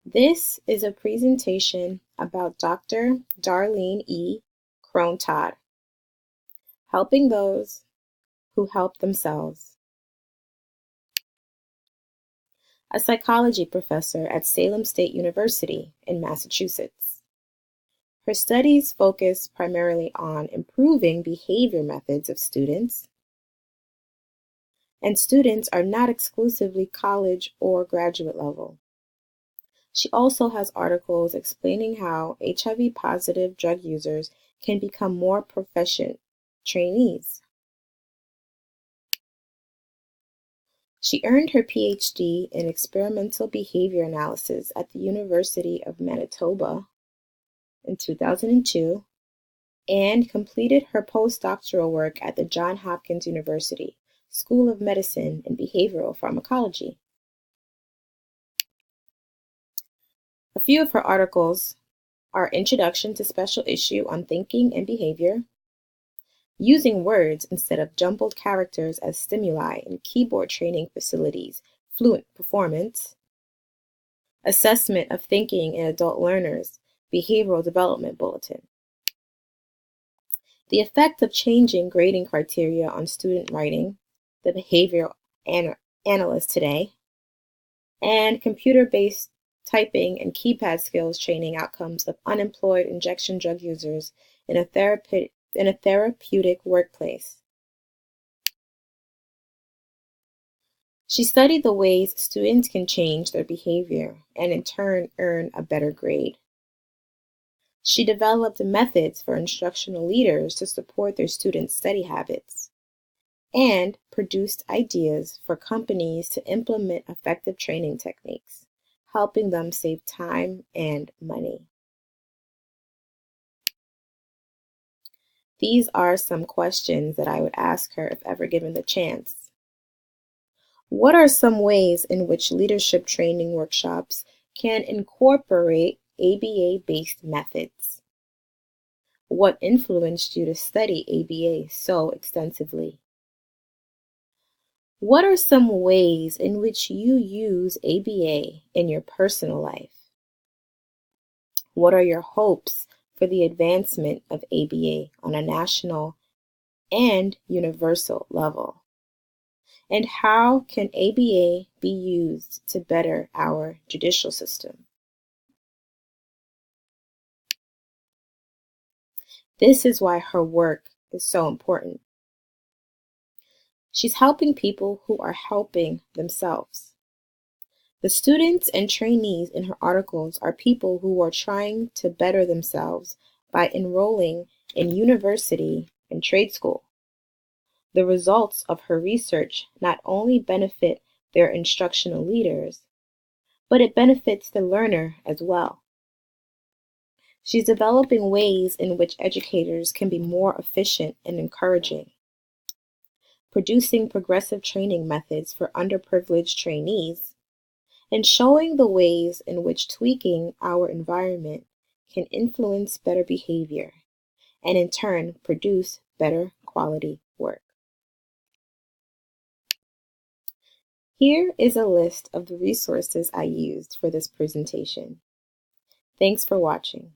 This is a presentation about Dr. Darlene E. Crone-Todd, helping those who help themselves. A psychology professor at Salem State University in Massachusetts. Her studies focus primarily on improving behavior methods of students, and students are not exclusively college or graduate level. She also has articles explaining how HIV-positive drug users can become more proficient trainees. She earned her PhD in experimental behavior analysis at the University of Manitoba in 2002 and completed her postdoctoral work at the Johns Hopkins University School of Medicine and Behavioral Pharmacology. A few of her articles are Introduction to Special Issue on Thinking and Behavior, Using Words Instead of Jumbled Characters as Stimuli in Keyboard Training Facilities, Fluent Performance, Assessment of Thinking in Adult Learners, Behavioral Development Bulletin. The Effect of Changing Grading Criteria on Student Writing, the Behavioral Analyst Today, and Computer-Based Typing and Keypad Skills Training Outcomes of Unemployed Injection Drug Users in a Therapeutic Workplace. She studied the ways students can change their behavior and in turn earn a better grade. She developed methods for instructional leaders to support their students' study habits and produced ideas for companies to implement effective training techniques, helping them save time and money. These are some questions that I would ask her if ever given the chance. What are some ways in which leadership training workshops can incorporate ABA-based methods? What influenced you to study ABA so extensively? What are some ways in which you use ABA in your personal life? What are your hopes for the advancement of ABA on a national and universal level? And how can ABA be used to better our judicial system? This is why her work is so important. She's helping people who are helping themselves. The students and trainees in her articles are people who are trying to better themselves by enrolling in university and trade school. The results of her research not only benefit their instructional leaders, but it benefits the learner as well. She's developing ways in which educators can be more efficient and encouraging, producing progressive training methods for underprivileged trainees, and showing the ways in which tweaking our environment can influence better behavior and in turn produce better quality work. Here is a list of the resources I used for this presentation. Thanks for watching.